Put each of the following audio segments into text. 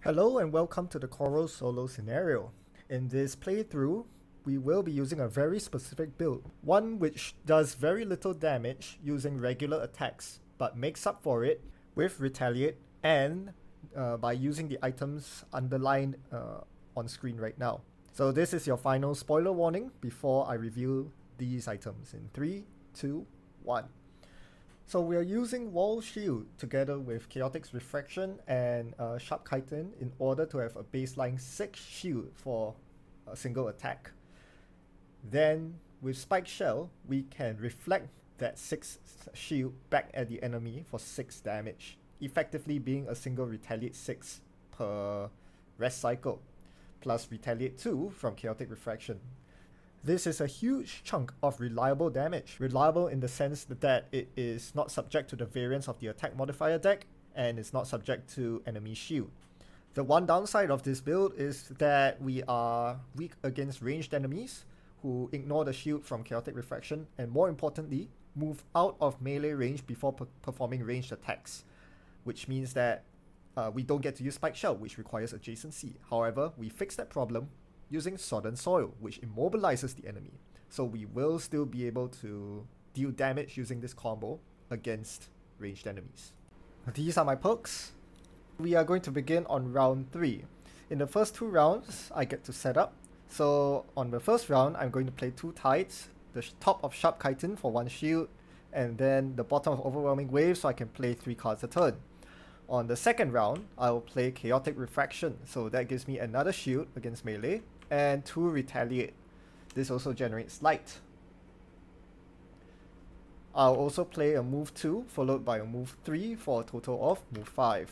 Hello and welcome to the Coral Solo scenario. In this playthrough, we will be using a very specific build, one which does very little damage using regular attacks, but makes up for it with Retaliate and by using the items underlined on screen right now. So this is your final spoiler warning before I reveal these items in 3, 2, 1. So we are using Wall Shield together with Chaotic's Refraction and Sharp Chitin in order to have a baseline 6 shield for a single attack. Then with Spike Shell, we can reflect that 6 shield back at the enemy for 6 damage, effectively being a single Retaliate 6 per rest cycle, plus Retaliate 2 from Chaotic Refraction. This is a huge chunk of reliable damage. Reliable in the sense that it is not subject to the variance of the attack modifier deck and is not subject to enemy shield. The one downside of this build is that we are weak against ranged enemies who ignore the shield from Chaotic Refraction and, more importantly, move out of melee range before performing ranged attacks, which means that we don't get to use Spike Shell, which requires adjacency. However, we fix that problem using Sodden Soil, which immobilizes the enemy. So we will still be able to deal damage using this combo against ranged enemies. These are my perks. We are going to begin on round 3. In the first 2 rounds, I get to set up. So on the first round, I'm going to play 2 Tides, the top of Sharp Chitin for 1 shield, and then the bottom of Overwhelming Wave so I can play 3 cards a turn. On the second round, I will play Chaotic Refraction, so that gives me another shield against melee, and 2 Retaliate. This also generates light. I'll also play a move 2 followed by a move 3 for a total of move 5.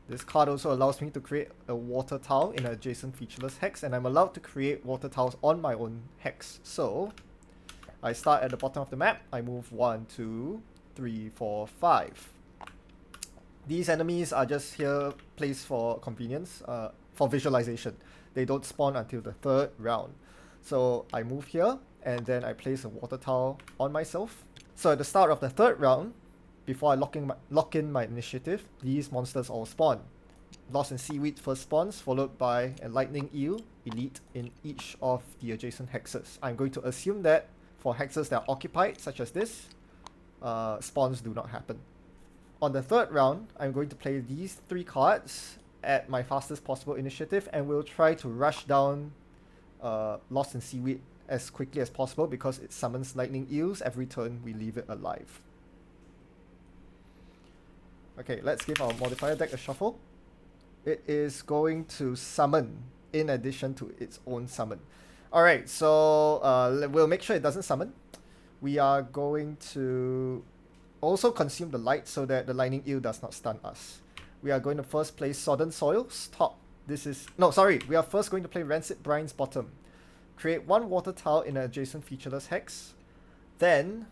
This card also allows me to create a water tile in an adjacent featureless hex, and I'm allowed to create water tiles on my own hex. So I start at the bottom of the map. I move 1, 2, 3, 4, 5. These enemies are just here placed for convenience, for visualization. They don't spawn until the 3rd round. So I move here, and then I place a water tile on myself. So at the start of the 3rd round, before I lock in my initiative, these monsters all spawn. Lost in Seaweed first spawns, followed by a Lightning Eel, Elite, in each of the adjacent hexes. I'm going to assume that for hexes that are occupied, such as this, spawns do not happen. On the 3rd round, I'm going to play these 3 cards at my fastest possible initiative, and we'll try to rush down Lost in Seaweed as quickly as possible because it summons Lightning Eels every turn we leave it alive. Okay, let's give our modifier deck a shuffle. It is going to summon in addition to its own summon. Alright, so we'll make sure it doesn't summon. We are going to also consume the light so that the Lightning Eel does not stun us. We are going to first play Sodden Soils top. We are first going to play Rancid Brines bottom. Create 1 water tile in an adjacent featureless hex. Then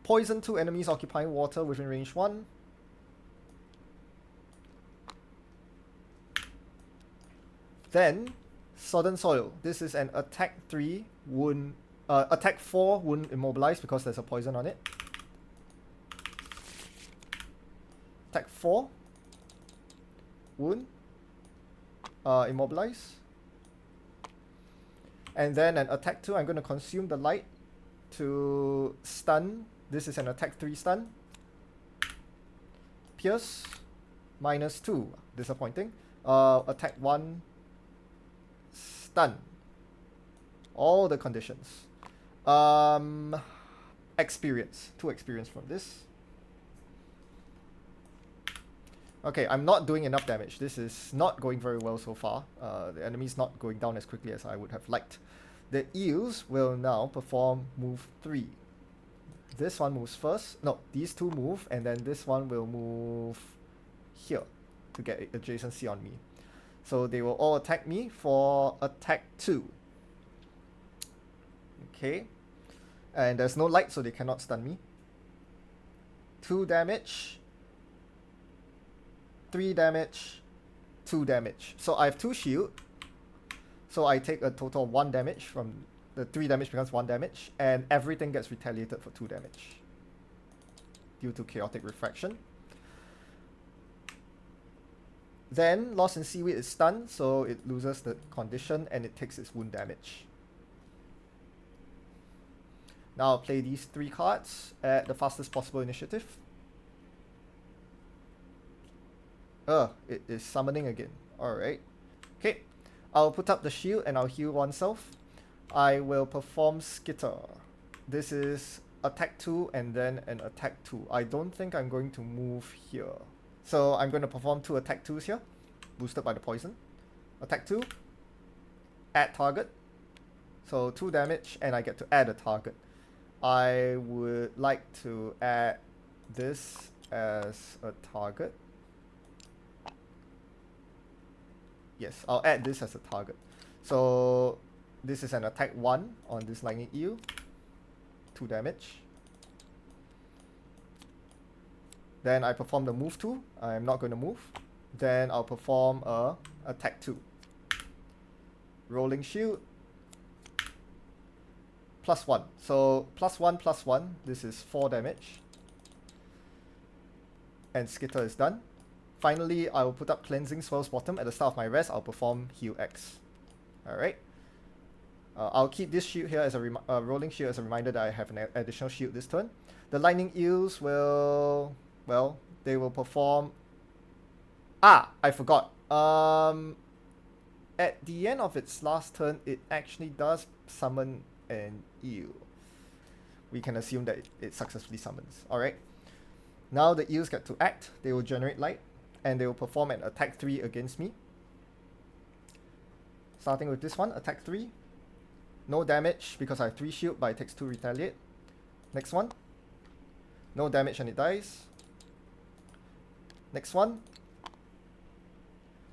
poison 2 enemies occupying water within range 1. Then Sodden Soil. This is an attack 3 wound, attack 4 wound immobilized because there's a poison on it. Attack 4 wound immobilize, and then an attack 2. I'm going to consume the light to stun. This is an attack 3 stun. Pierce -2, disappointing. Attack 1 stun. All the conditions. Experience, 2 experience from this. Okay, I'm not doing enough damage. This is not going very well so far. The enemy's not going down as quickly as I would have liked. The eels will now perform move 3. This one moves first. No, these 2 move, and then this one will move here to get adjacency on me. So they will all attack me for attack 2. Okay. And there's no light, so they cannot stun me. 2 damage. 3 damage, 2 damage. So I have 2 shield. So I take a total of 1 damage from the 3 damage becomes 1 damage, and everything gets retaliated for 2 damage due to Chaotic Refraction. Then Lost in Seaweed is stunned, so it loses the condition and it takes its wound damage. Now I'll play these 3 cards at the fastest possible initiative. It is summoning again. Alright. Okay. I'll put up the shield and I'll heal oneself. I will perform Skitter. This is attack 2 and then an attack 2. I don't think I'm going to move here. So I'm going to perform 2 attack 2s here, boosted by the poison. Attack 2, add target. So 2 damage and I get to add a target. I would like to add this as a target. Yes, I'll add this as a target. So this is an attack 1 on this lightning eel. 2 damage. Then I perform the move 2. I'm not going to move. Then I'll perform a attack 2. Rolling shield. +1. So +1/+1. This is 4 damage. And Skitter is done. Finally, I will put up Cleansing Swell's Bottom. At the start of my rest, I'll perform Heal X. Alright. I'll keep this shield here as a rolling shield as a reminder that I have an additional shield this turn. The lightning eels will, well, they will perform. I forgot. At the end of its last turn, it actually does summon an eel. We can assume that it successfully summons. Alright. Now the eels get to act. They will generate light and they will perform an attack 3 against me. Starting with this one, attack 3. No damage because I have 3 shield, but it takes 2 retaliate. Next one. No damage and it dies. Next one.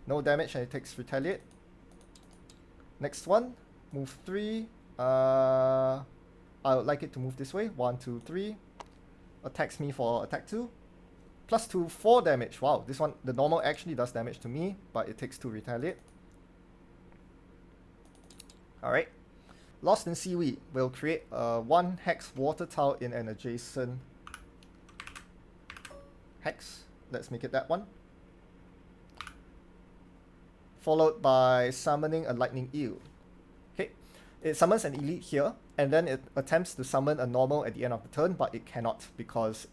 No damage and it takes retaliate. Next one. Move 3. I would like it to move this way. 1, 2, 3. Attacks me for attack 2. +2, 4 damage. Wow, this one, the normal actually does damage to me, but it takes 2 retaliate. Alright. Lost in Seaweed will create a 1 hex water tile in an adjacent hex. Let's make it that one. Followed by summoning a lightning eel. Okay. It summons an elite here, and then it attempts to summon a normal at the end of the turn, but it cannot because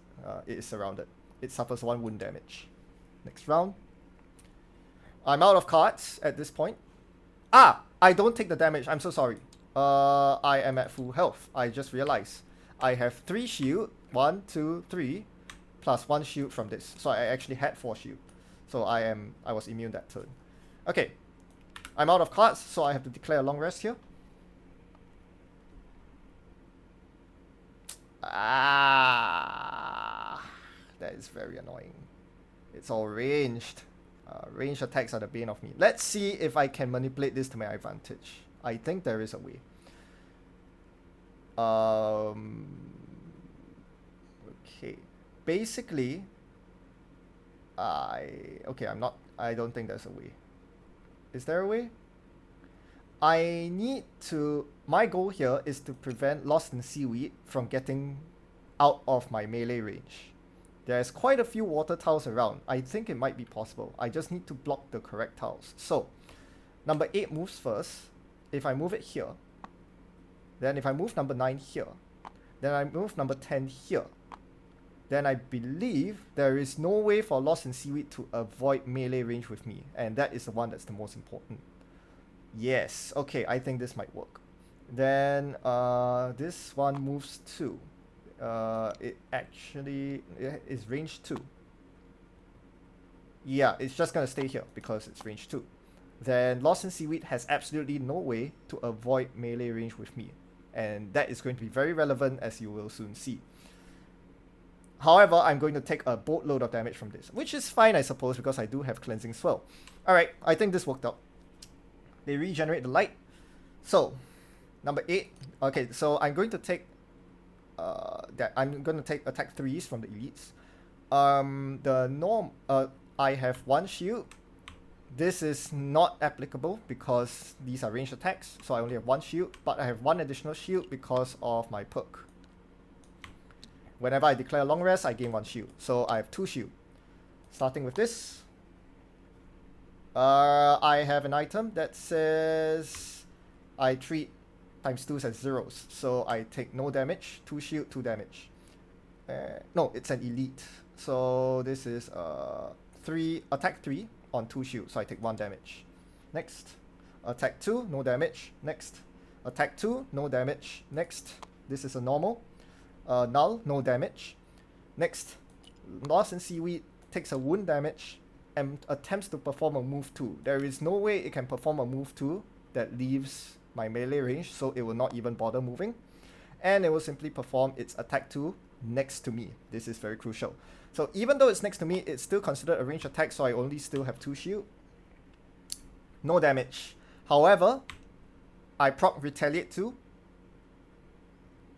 it is surrounded. It suffers 1 wound damage. Next round. I'm out of cards at this point. I don't take the damage. I'm so sorry. I am at full health. I just realized. I have 3 shield. 1, 2, 3. Plus 1 shield from this. So I actually had 4 shield. So I was immune that turn. Okay. I'm out of cards, so I have to declare a long rest here. That is very annoying. It's all ranged. Ranged attacks are the bane of me. Let's see if I can manipulate this to my advantage. I think there is a way. Okay. Basically, I don't think there's a way. Is there a way? My goal here is to prevent Lost in Seaweed from getting out of my melee range. There's quite a few water tiles around. I think it might be possible. I just need to block the correct tiles. So, number 8 moves first. If I move it here, then if I move number 9 here, then I move number 10 here, then I believe there is no way for Lost in Seaweed to avoid melee range with me. And that is the one that's the most important. Yes, okay, I think this might work. Then this one moves 2. It is range 2. Yeah, it's just gonna stay here because it's range 2. Then Lost in Seaweed has absolutely no way to avoid melee range with me. And that is going to be very relevant, as you will soon see. However, I'm going to take a boatload of damage from this, which is fine, I suppose, because I do have Cleansing Swell. Alright, I think this worked out. They regenerate the light. So, number 8. Okay, so I'm going to take attack 3s from the elites. I have 1 shield. This is not applicable because these are ranged attacks, so I only have 1 shield, but I have 1 additional shield because of my perk. Whenever I declare a long rest, I gain 1 shield, so I have 2 shield. Starting with this. I have an item that says I treat times 2s as zeros. So I take no damage, 2 shield, 2 damage. No, it's an elite. So this is 3 attack 3 on 2 shield. So I take 1 damage. Next. Attack 2, no damage. Next. Attack 2, no damage. Next. This is a normal. Null, no damage. Next. Lost in Seaweed takes a wound damage and attempts to perform a move 2. There is no way it can perform a move 2 that leaves my melee range, so it will not even bother moving. And it will simply perform its attack 2 next to me. This is very crucial. So even though it's next to me, it's still considered a ranged attack, so I only still have 2 shield. No damage. However, I proc Retaliate 2.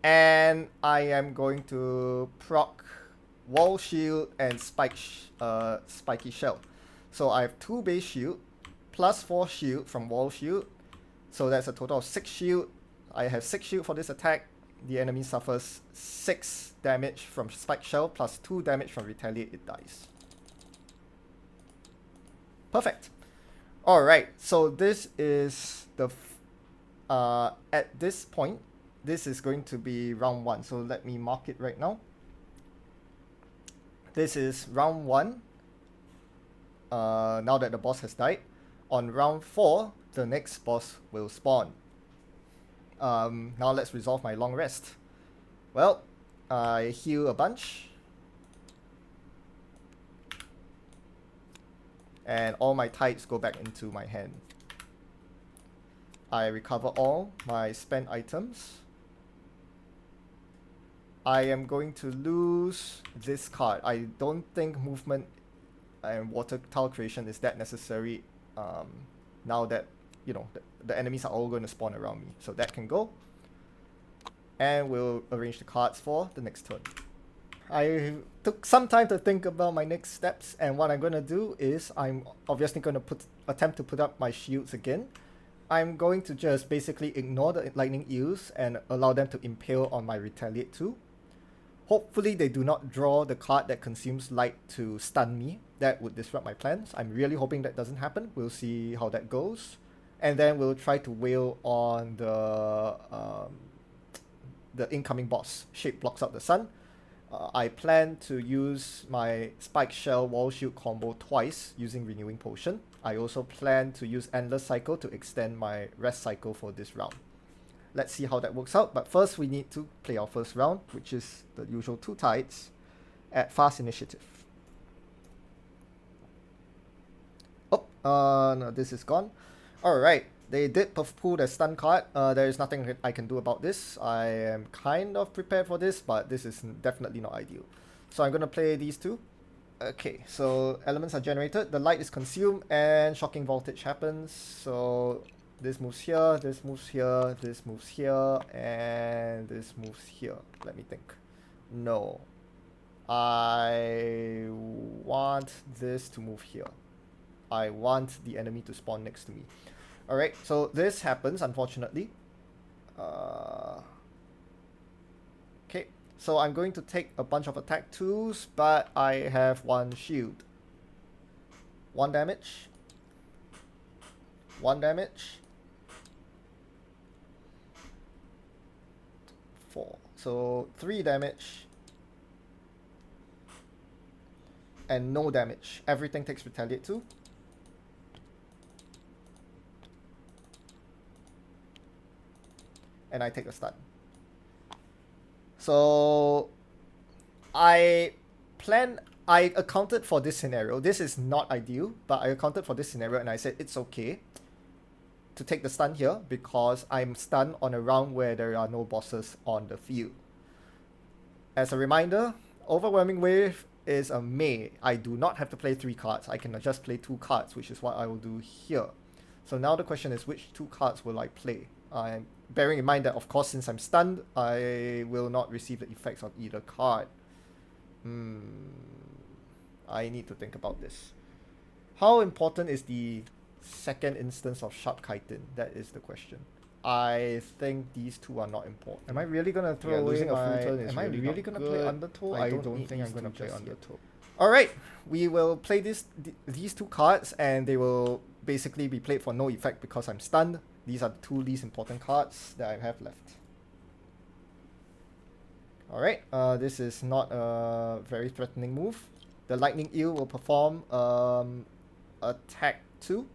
And I am going to proc Wall Shield and Spiky Shell. So I have 2 base shield, plus 4 shield from Wall Shield. So that's a total of 6 shield. I have 6 shield for this attack. The enemy suffers 6 damage from Spike Shell, plus 2 damage from Retaliate, it dies. Perfect. Alright, so this is the... at this point, this is going to be round 1. So let me mark it right now. This is round 1. Now that the boss has died. On round 4, the next boss will spawn. Now let's resolve my long rest. Well, I heal a bunch. And all my tides go back into my hand. I recover all my spent items. I am going to lose this card. I don't think movement and water tile creation is that necessary now that, you know, the enemies are all going to spawn around me. So that can go. And we'll arrange the cards for the next turn. I took some time to think about my next steps, and what I'm going to do is I'm obviously going to attempt to put up my shields again. I'm going to just basically ignore the lightning eels and allow them to impale on my Retaliate 2. Hopefully they do not draw the card that consumes light to stun me. That would disrupt my plans. I'm really hoping that doesn't happen. We'll see how that goes. And then we'll try to wail on the incoming boss. Shape blocks out the sun. I plan to use my Spike Shell Wall Shield combo twice using Renewing Potion. I also plan to use Endless Cycle to extend my rest cycle for this round. Let's see how that works out, but first we need to play our first round, which is the usual 2 tides at fast initiative. Oh, no, this is gone. Alright, they did pull the stun card. There is nothing I can do about this. I am kind of prepared for this, but this is definitely not ideal. So I'm going to play these 2. Okay, so elements are generated, the light is consumed, and Shocking Voltage happens. So this moves here, this moves here, this moves here, and this moves here. Let me think. No. I want this to move here. I want the enemy to spawn next to me. Alright, so this happens, unfortunately. Okay, so I'm going to take a bunch of attack 2s, but I have 1 shield. 1 damage. 1 damage. 4. So 3 damage. And no damage. Everything takes Retaliate 2. And I take a stun. So I accounted for this scenario. This is not ideal, but I accounted for this scenario and I said it's okay to take the stun here because I'm stunned on a round where there are no bosses on the field. As a reminder, Overwhelming Wave is a May. I do not have to play 3 cards. I can just play 2 cards, which is what I will do here. So now the question is, which 2 cards will I play? I'm bearing in mind that, of course, since I'm stunned, I will not receive the effects on either card. I need to think about this. How important is the second instance of Sharp Chitin? That is the question. I think these 2 are not important. Am I really gonna throw away losing my... a full turn is Am I really really not gonna good. play Undertow? I don't think think I'm I'm gonna gonna play play Undertow. Undertow. Alright, we will play these two cards, and they will basically be played for no effect because I'm stunned. These are the two least important cards that I have left. Alright, this is not a very threatening move. The Lightning Eel will perform attack 2.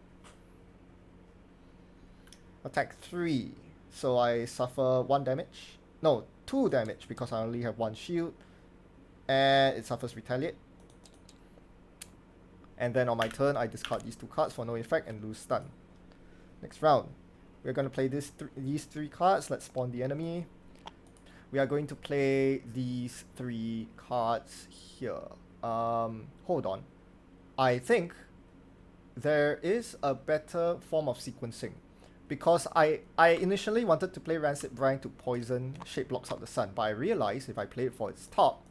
Attack 3. So I suffer 1 damage. No, 2 damage because I only have 1 shield. And it suffers Retaliate. And then on my turn, I discard these 2 cards for no effect and lose stun. Next round, we're going to play these 3 cards. Let's spawn the enemy. We are going to play these 3 cards here. Hold on. I think there is a better form of sequencing. Because I initially wanted to play Rancid Brine to poison Shape Blocks of the Sun. But I realized if I play it for its top,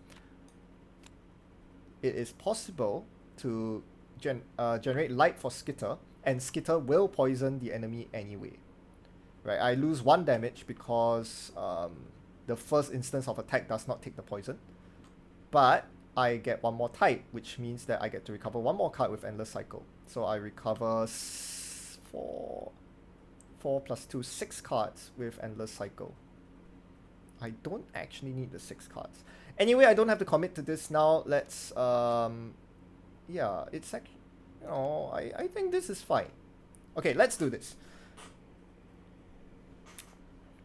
it is possible to generate light for Skitter. And Skitter will poison the enemy anyway. Right, I lose 1 damage because the first instance of attack does not take the poison. But I get 1 more type, which means that I get to recover 1 more card with Endless Cycle. So I recover 4 plus 2, 6 cards with Endless Cycle. I don't actually need the 6 cards. Anyway, I don't have to commit to this now. Let's, yeah, it's actually, you know, I think this is fine. Okay, let's do this.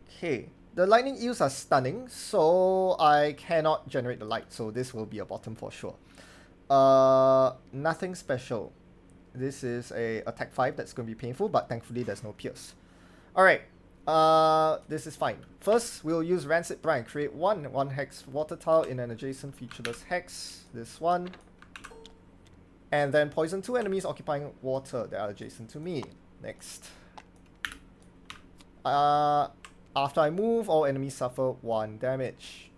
Okay, the Lightning Eels are stunning, so I cannot generate the light, so this will be a bottom for sure. Nothing special. This is a attack 5 that's going to be painful, but thankfully there's no pierce. Alright, this is fine. First, we'll use Rancid Brine. Create 1 hex water tile in an adjacent featureless hex. This one. And then poison 2 enemies occupying water that are adjacent to me. Next. After I move, all enemies suffer 1 damage.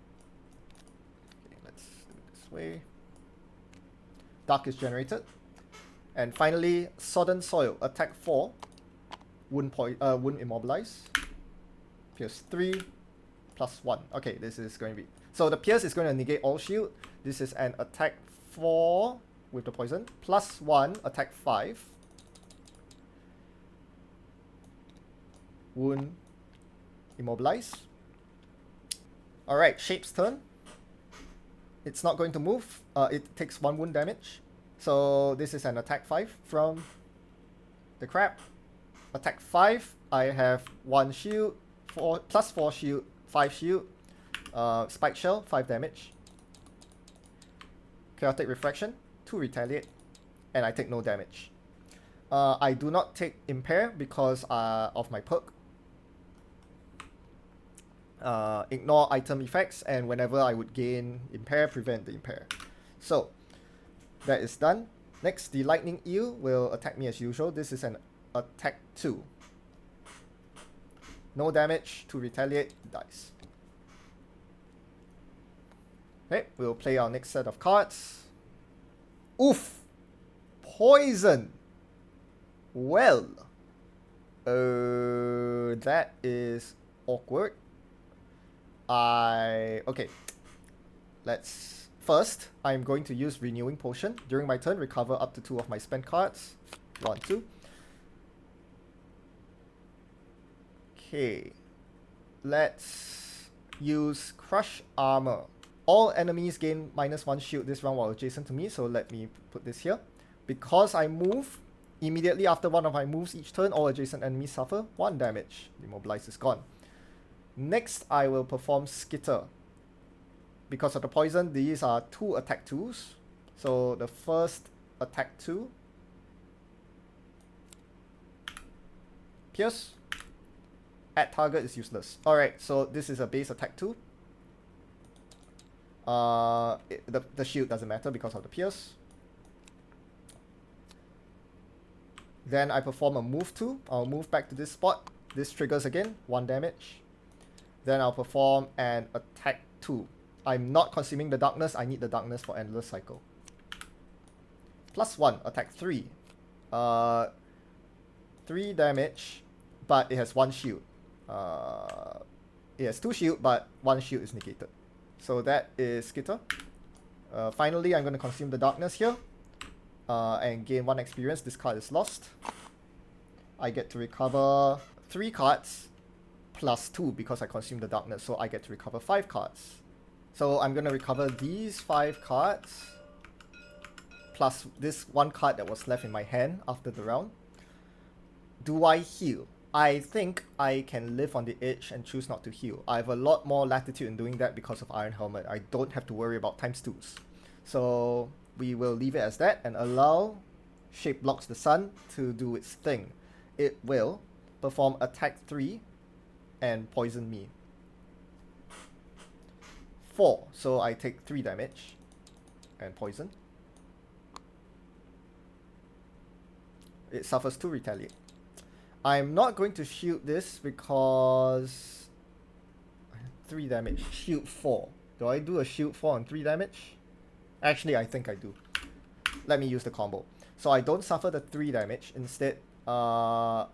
Okay, let's do it this way. Dark is generated. And finally, Sodden Soil. Attack 4. Wound immobilize. Pierce 3. Plus 1. Okay, this is going to be... So the pierce is going to negate all shield. This is an attack 4 with the poison. Plus 1, attack 5. Wound immobilize. Alright, Shape's turn. It's not going to move. It takes 1 wound damage. So this is an attack 5 from the crab. Attack 5, I have 1 shield, plus 4 shield, 5 shield. Spike Shell, 5 damage. Chaotic Refraction, 2 retaliate. And I take no damage. I do not take Impair because of my perk. Ignore item effects, and whenever I would gain Impair, prevent the Impair. So, that is done. Next, the Lightning Eel will attack me as usual. This is an attack 2. No damage, to retaliate, dies. Okay, we'll play our next set of cards. Oof! Poison! Well, that is awkward. Okay. First, I'm going to use Renewing Potion. During my turn, recover up to 2 of my spent cards. 1, 2. Okay. Let's use Crush Armor. All enemies gain -1 shield this round while adjacent to me, so let me put this here. Because I move, immediately after one of my moves each turn, all adjacent enemies suffer 1 damage. Immobilize is gone. Next, I will perform Skitter. Because of the poison, these are 2 attack 2s. So the first attack 2. Pierce. At target is useless. Alright, so this is a base attack 2. The shield doesn't matter because of the pierce. Then I perform a move 2. I'll move back to this spot. This triggers again, 1 damage. Then I'll perform an attack 2. I'm not consuming the darkness. I need the darkness for Endless Cycle. Plus 1, attack 3. 3 damage, but it has 1 shield. It has 2 shield, but 1 shield is negated. So that is Skitter. Finally, I'm going to consume the darkness here and gain 1 experience. This card is lost. I get to recover 3 cards plus 2 because I consumed the darkness, so I get to recover 5 cards. So I'm going to recover these 5 cards plus this 1 card that was left in my hand after the round. Do I heal? I think I can live on the edge and choose not to heal. I have a lot more latitude in doing that because of Iron Helmet. I don't have to worry about ×2s. So we will leave it as that and allow Shape Blocks the Sun to do its thing. It will perform attack 3 and poison me. 4, so I take 3 damage and poison. It suffers 2 retaliate. I'm not going to shield this because 3 damage, shield 4. Do I do a shield 4 on 3 damage? Actually, I think I do. Let me use the combo. So I don't suffer the 3 damage. Instead, but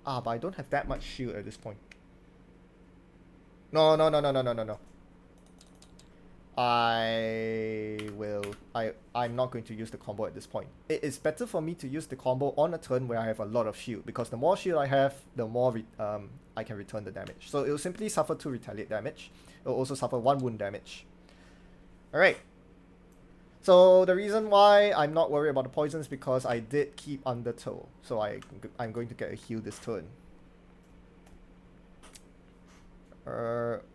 I don't have that much shield at this point. No. I'm not going to use the combo at this point. It is better for me to use the combo on a turn where I have a lot of shield, because the more shield I have, the more I can return the damage. So it will simply suffer 2 retaliate damage. It will also suffer 1 wound damage. Alright. So the reason why I'm not worried about the poison is because I did keep Undertow. So I'm going to get a heal this turn.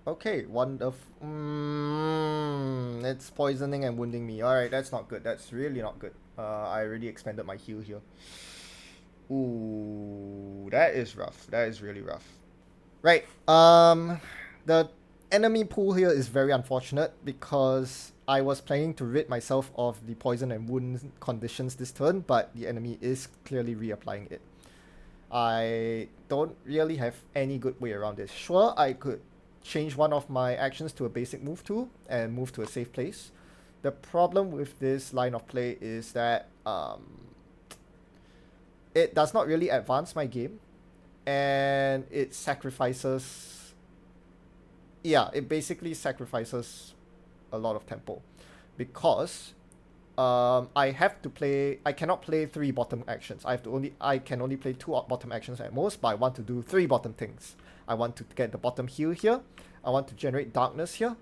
Okay, wonderful. It's poisoning and wounding me. Alright, that's not good. That's really not good. I already expended my heal here. Ooh, that is rough. That is really rough. Right, the enemy pool here is very unfortunate because I was planning to rid myself of the poison and wound conditions this turn, but the enemy is clearly reapplying it. I don't really have any good way around this. Sure, I could change one of my actions to a basic move tool and move to a safe place. The problem with this line of play is that it does not really advance my game, and it sacrifices... Yeah, it basically sacrifices a lot of tempo because I cannot play 3 bottom actions. I can only play 2 bottom actions at most, but I want to do 3 bottom things. I want to get the bottom heal here. I want to generate darkness here.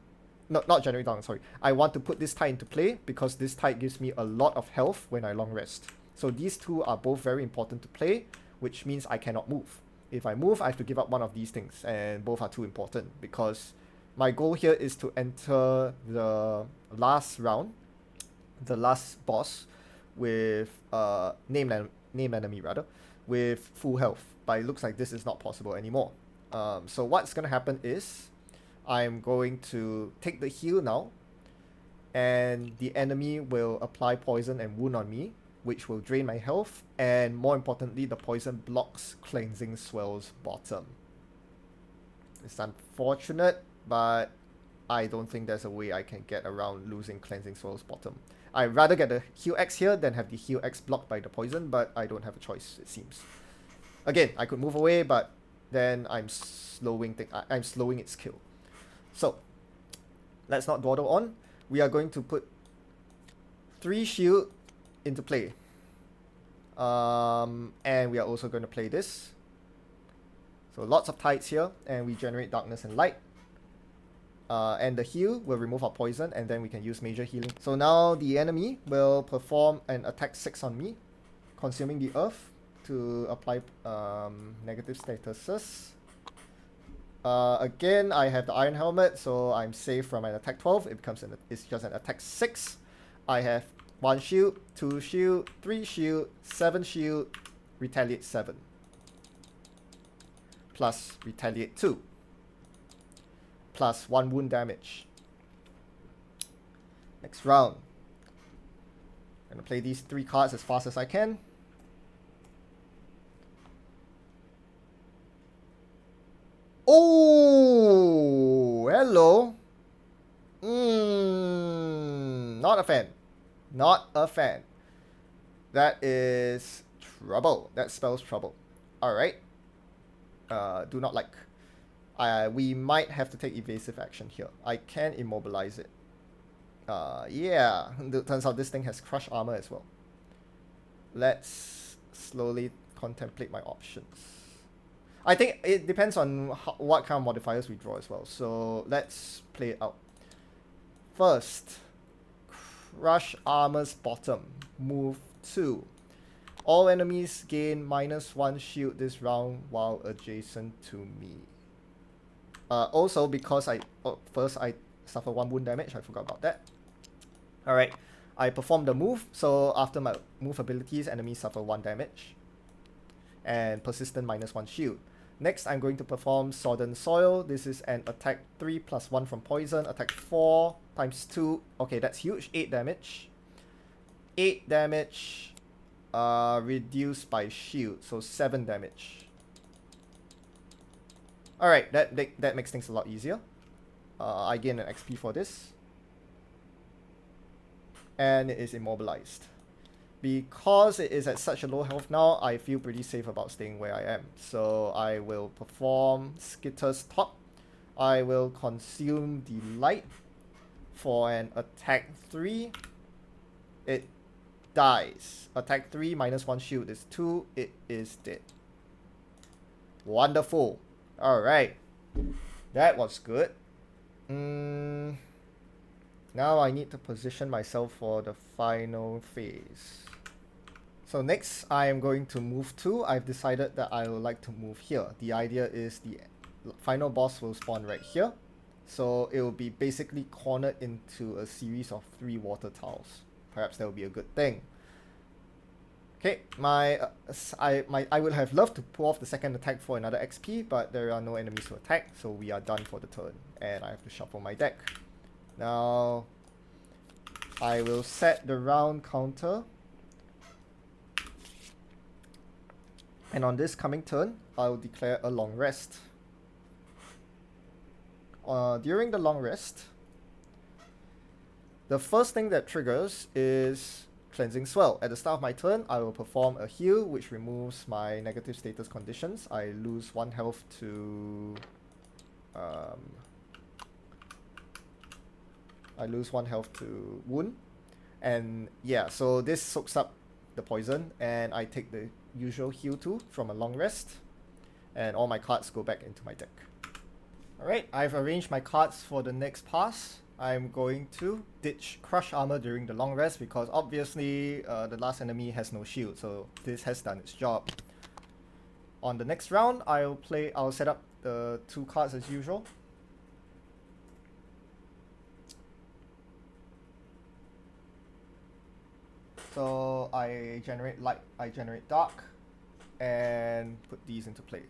No, not generate darkness, sorry. I want to put this tide into play because this tide gives me a lot of health when I long rest. So these 2 are both very important to play, which means I cannot move. If I move, I have to give up one of these things, and both are too important because my goal here is to enter the last round, the last boss, with named enemy rather, with full health. But it looks like this is not possible anymore. So what's gonna happen is I'm going to take the heal now, and the enemy will apply poison and wound on me, which will drain my health, and more importantly, the poison blocks Cleansing Swell's bottom. It's unfortunate, but I don't think there's a way I can get around losing Cleansing Swell's bottom. I'd rather get the heal X here than have the heal X blocked by the poison, but I don't have a choice, it seems. Again, I could move away, but then I'm slowing its kill. So, let's not dawdle on. We are going to put 3 shield into play. And we are also going to play this. So lots of tides here, and we generate darkness and light. And the heal will remove our poison, and then we can use major healing. So now the enemy will perform an attack 6 on me, consuming the earth to apply negative statuses. Again, I have the Iron Helmet, so I'm safe from an attack 12. It's just an attack 6. I have 1 shield, 2 shield, 3 shield, 7 shield, retaliate 7. Plus retaliate 2. Plus 1 wound damage. Next round. I'm gonna play these 3 cards as fast as I can. Oh, hello. Not a fan. Not a fan. That is trouble. That spells trouble. Alright. Do not like. We might have to take evasive action here. I can immobilize it. Yeah, it turns out this thing has crush armor as well. Let's slowly contemplate my options. I think it depends on what kind of modifiers we draw as well. So let's play it out. First, crush armor's bottom. Move 2. All enemies gain -1 shield this round while adjacent to me. Also, because first I suffer 1 wound damage, I forgot about that. Alright, I perform the move, so after my move abilities, enemies suffer 1 damage. And persistent -1 shield. Next, I'm going to perform Sodden Soil. This is an attack 3 plus 1 from poison, attack 4 times 2. Okay, that's huge, 8 damage. 8 damage reduced by shield, so 7 damage. Alright, that makes things a lot easier. I gain an XP for this. And it is immobilized. Because it is at such a low health now, I feel pretty safe about staying where I am. So I will perform Skitter's Top. I will consume Delight for an attack 3. It dies. Attack 3 -1 shield is 2. It is dead. Wonderful. Alright. That was good. Now I need to position myself for the final phase. So next, I am going to move 2. I've decided that I would like to move here. The idea is the final boss will spawn right here. So it will be basically cornered into a series of 3 water tiles. Perhaps that will be a good thing. Okay, I would have loved to pull off the second attack for another XP, but there are no enemies to attack, so we are done for the turn. And I have to shuffle my deck. Now, I will set the round counter. And on this coming turn, I will declare a long rest. During the long rest, the first thing that triggers is Cleansing Swell. At the start of my turn, I will perform a heal, which removes my negative status conditions. I lose 1 health to... I lose 1 health to wound. And yeah, so this soaks up the poison, and I take the usual heal 2 from a long rest. And all my cards go back into my deck. Alright, I've arranged my cards for the next pass. I'm going to ditch Crush Armor during the long rest because obviously the last enemy has no shield, so this has done its job. On the next round, I'll set up the 2 cards as usual. So I generate light, I generate dark, and put these into play.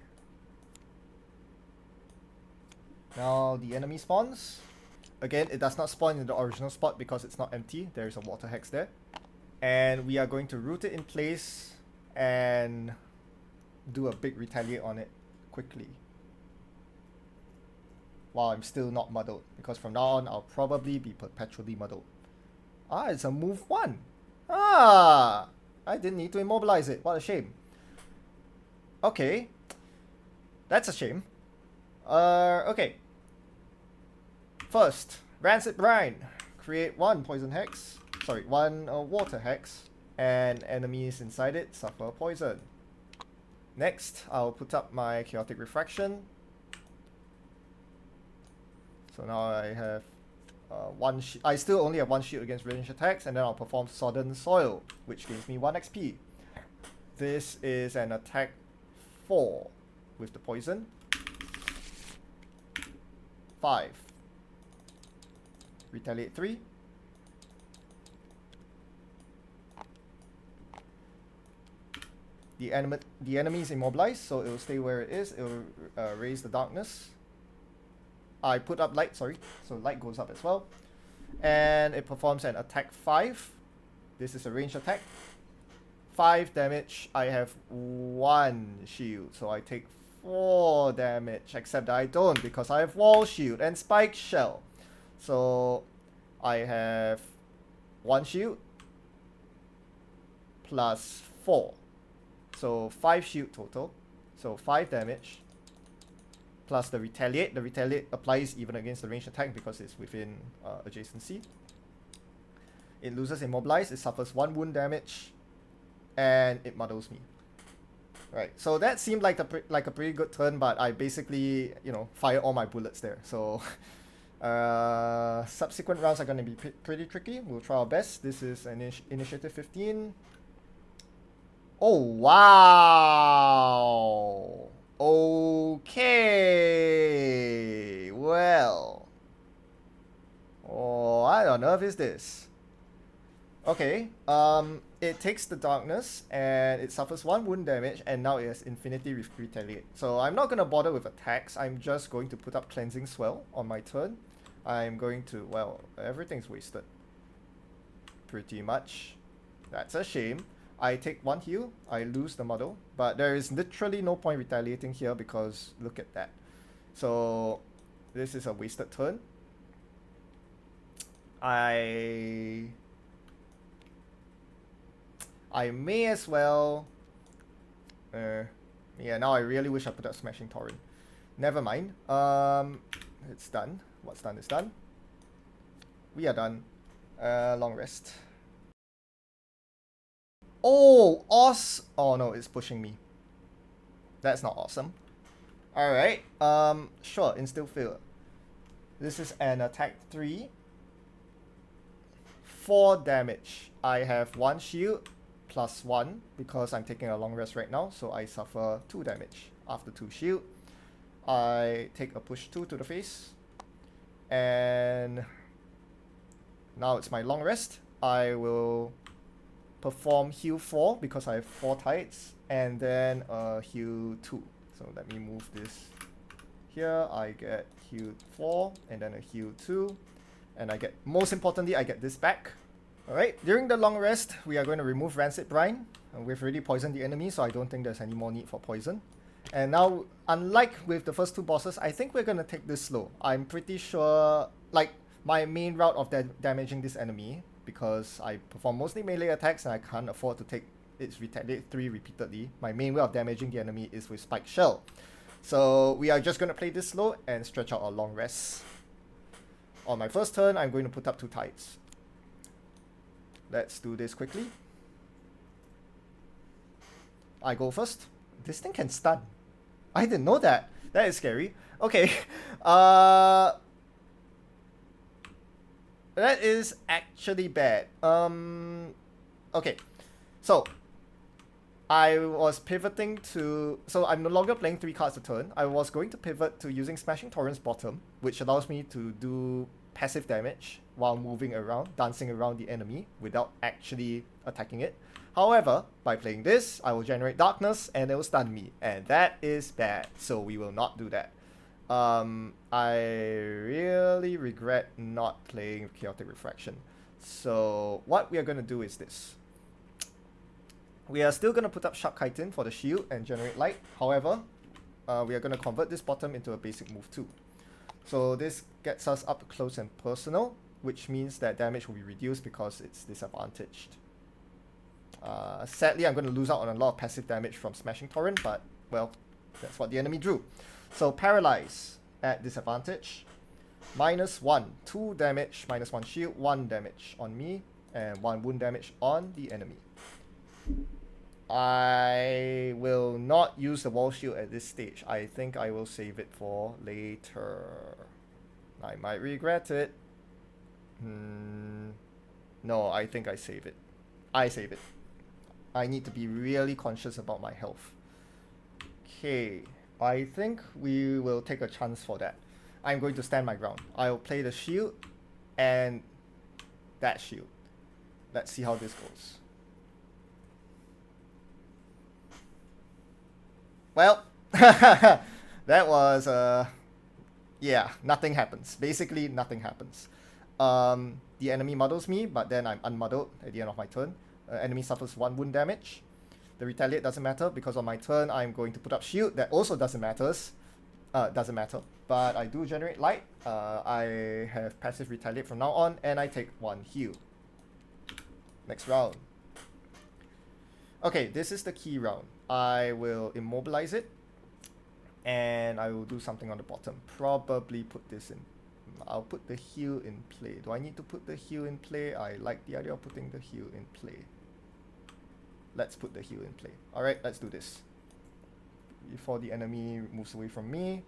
Now the enemy spawns. Again, it does not spawn in the original spot because it's not empty. There is a water hex there. And we are going to root it in place and do a big retaliate on it quickly. While I'm still not muddled, because from now on I'll probably be perpetually muddled. Ah, it's a move 1. Ah, I didn't need to immobilize it. What a shame. Okay, that's a shame. Okay. First, Rancid Brine. Create 1 poison hex. Sorry, 1 water hex. And enemies inside it suffer poison. Next, I'll put up my Chaotic Refraction. So now I have I still only have 1 shield against ranged attacks, and then I'll perform Sodden Soil, which gives me 1 XP. This is an attack 4 with the poison. 5. Retaliate 3. The enemy is immobilized, so it will stay where it is. It will raise the darkness. I put up light, sorry, so light goes up as well. And it performs an attack 5. This is a ranged attack. 5 damage. I have 1 shield, so I take 4 damage, except that I don't because I have Wall Shield and Spike Shell. So I have 1 shield plus 4. So 5 shield total. So 5 damage. Plus the retaliate. The retaliate applies even against the ranged attack because it's within adjacency. It loses immobilize, it suffers 1 wound damage, and it muddles me. Right, so that seemed like a pretty good turn, but I basically, you know, fired all my bullets there. So subsequent rounds are going to be pretty tricky. We'll try our best. This is initiative 15. Oh, wow. Okay. Well. Oh, I don't know if it's this. Okay, it takes the darkness and it suffers 1 wound damage, and now it has infinity retaliate. So I'm not gonna bother with attacks. I'm just going to put up cleansing swell on my turn. I'm going to, well, everything's wasted. Pretty much. That's a shame. I take 1 heal, I lose the model, but there is literally no point retaliating here because look at that. So this is a wasted turn. I may as well... yeah, now I really wish I put up Smashing Torrent. Never mind. It's done. What's done is done. We are done. Long rest. Oh, oh no, it's pushing me. That's not awesome. Alright, sure, Instill Fear. This is an attack 3. 4 damage. I have 1 shield plus 1 because I'm taking a long rest right now, so I suffer 2 damage. After 2 shield, I take a push 2 to the face, and now it's my long rest. I will perform heal 4 because I have 4 tides, and then heal 2. So let me move this here. I get heal 4 and then a heal 2, and I get, most importantly, I get this back. Alright, during the long rest, we are going to remove Rancid Brine. We've already poisoned the enemy, so I don't think there's any more need for poison. And now, unlike with the first 2 bosses, I think we're going to take this slow. I'm pretty sure, like, my main route of damaging this enemy, because I perform mostly melee attacks and I can't afford to take its Retaliate 3 repeatedly, my main way of damaging the enemy is with Spike Shell. So we are just going to play this slow and stretch out our long rest. On my first turn, I'm going to put up 2 tides. Let's do this quickly. I go first. This thing can stun. I didn't know that. That is scary. Okay. That is actually bad. Okay. So, I was pivoting to... So, I'm no longer playing 3 cards a turn. I was going to pivot to using Smashing Torrent's bottom, which allows me to do passive damage while moving around, dancing around the enemy without actually attacking it. However, by playing this, I will generate darkness and it will stun me, and that is bad, so we will not do that. I really regret not playing Chaotic Refraction. So what we are going to do is this. We are still going to put up Sharp Chitin for the shield and generate light. However, we are going to convert this bottom into a basic move too. So this gets us up close and personal, which means that damage will be reduced because it's disadvantaged. Sadly, I'm going to lose out on a lot of passive damage from Smashing Torrent, but, well, that's what the enemy drew. So Paralyze at disadvantage. -1, 2 damage, -1 shield, 1 damage on me, and 1 wound damage on the enemy. I will not use the wall shield at this stage. I think I will save it for later. I might regret it. No, I think I save it. I save it. I need to be really conscious about my health. Okay, I think we will take a chance for that. I'm going to stand my ground. I'll play the shield and that shield. Let's see how this goes. Well, that was, yeah, nothing happens. Basically, nothing happens. The enemy muddles me, but then I'm unmuddled at the end of my turn. Enemy suffers 1 wound damage. The retaliate doesn't matter because on my turn, I'm going to put up shield. That also doesn't matter, but I do generate light. I have passive retaliate from now on, and I take 1 heal. Next round. Okay, this is the key round. I will immobilize it, and I will do something on the bottom. Probably put this in I'll put the heal in play. Do I need to put the heal in play? I like the idea of putting the heal in play. Let's put the heal in play. Alright, let's do this. Before the enemy moves away from me.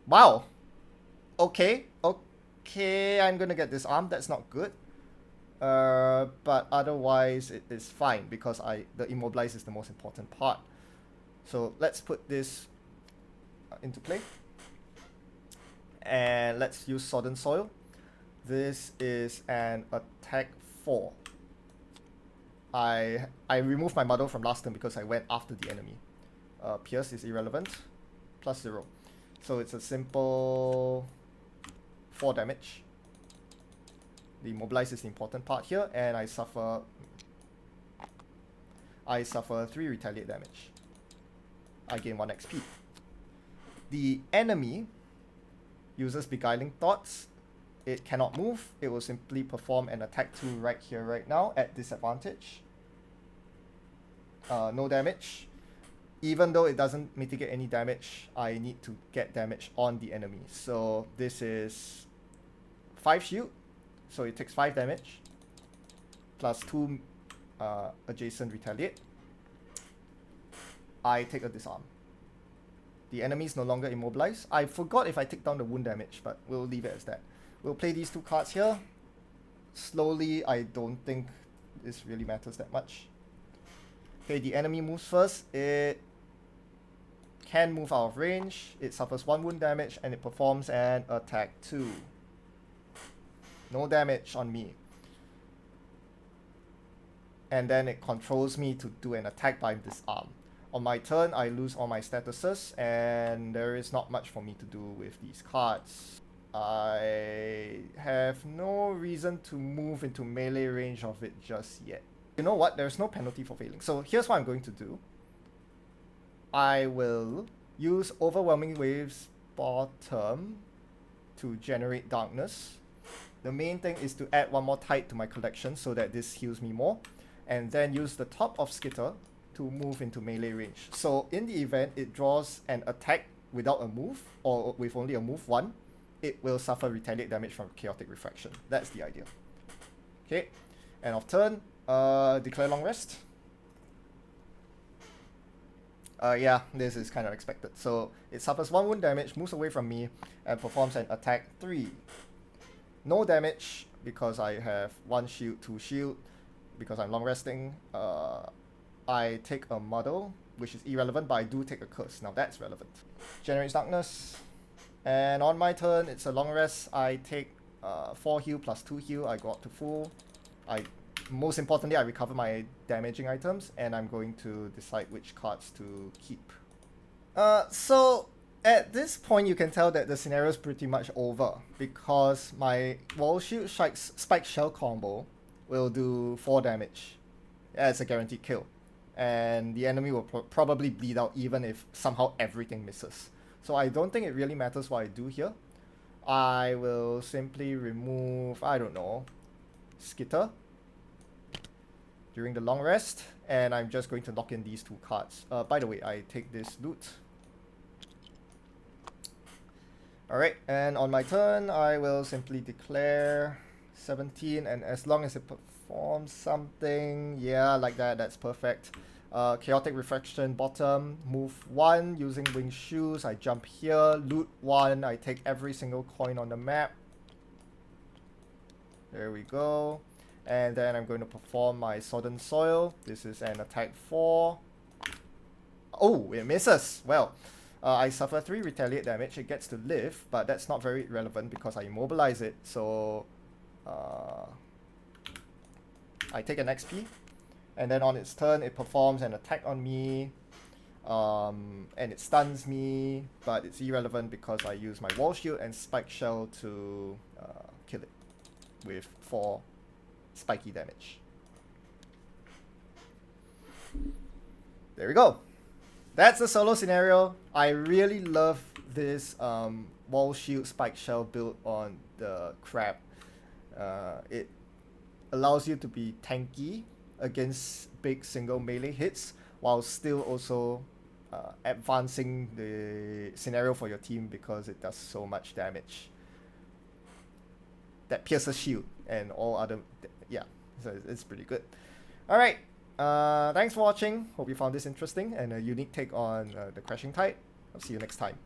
Wow! Okay, okay, I'm gonna get disarmed. That's not good. But otherwise it is fine because the immobilize is the most important part. So let's put this into play. And let's use Sodden Soil. This is an attack 4. I removed my muddle from last turn because I went after the enemy. Pierce is irrelevant. +0. So it's a simple 4 damage. The immobilize is the important part here, and I suffer 3 retaliate damage. I gain 1 XP. The enemy uses Beguiling Thoughts. It cannot move. It will simply perform an attack 2 right here, right now, at disadvantage. No damage. Even though it doesn't mitigate any damage, I need to get damage on the enemy. So this is 5 shield. So it takes 5 damage. Plus 2 adjacent retaliate. I take a disarm. The enemy is no longer immobilized. I forgot if I take down the wound damage, but we'll leave it as that. We'll play these 2 cards here. Slowly, I don't think this really matters that much. Okay, the enemy moves first. It can move out of range. It suffers 1 wound damage and it performs an attack 2. No damage on me. And then it controls me to do an attack by disarm. On my turn, I lose all my statuses, and there is not much for me to do with these cards. I have no reason to move into melee range of it just yet. You know what? There's no penalty for failing. So here's what I'm going to do. I will use Overwhelming Waves bottom to generate darkness. The main thing is to add 1 more tide to my collection so that this heals me more. And then use the top of Skitter to move into melee range. So in the event it draws an attack without a move, or with only a move 1, it will suffer retaliate damage from Chaotic Refraction. That's the idea. Okay, end of turn, declare long rest. Yeah, this is kind of expected. So it suffers 1 wound damage, moves away from me, and performs an attack 3. No damage because I have 1 shield, 2 shield, because I'm long resting. I take a muddle, which is irrelevant, but I do take a curse. Now that's relevant. Generates darkness. And on my turn, it's a long rest. I take 4 heal plus 2 heal. I go up to full. Most importantly, I recover my damaging items, and I'm going to decide which cards to keep. So at this point, you can tell that the scenario is pretty much over, because my Wall Shield Spike Shell combo will do 4 damage as a guaranteed kill. And the enemy will probably bleed out even if somehow everything misses. So I don't think it really matters what I do here. I will simply remove, I don't know, Skitter during the long rest, and I'm just going to lock in these 2 cards. By the way, I take this loot. Alright, and on my turn, I will simply declare 17, and as long as it performs something, yeah, like that, that's perfect. Chaotic Refraction bottom, move 1 using Winged Shoes, I jump here, loot 1, I take every single coin on the map. There we go. And then I'm going to perform my Sodden Soil. This is an attack 4. Oh, it misses! Well, I suffer 3 retaliate damage. It gets to live, but that's not very relevant because I immobilize it. So I take an XP. And then on its turn, it performs an attack on me. And it stuns me, but it's irrelevant because I use my Wall Shield and Spike Shell to kill it with 4 spiky damage. There we go. That's the solo scenario. I really love this Wall Shield Spike Shell build on the Crab. It allows you to be tanky against big single melee hits while still also advancing the scenario for your team because it does so much damage. that pierces shield and all other, yeah, so it's pretty good. All right, thanks for watching. Hope you found this interesting and a unique take on the Crashing Tide. I'll see you next time.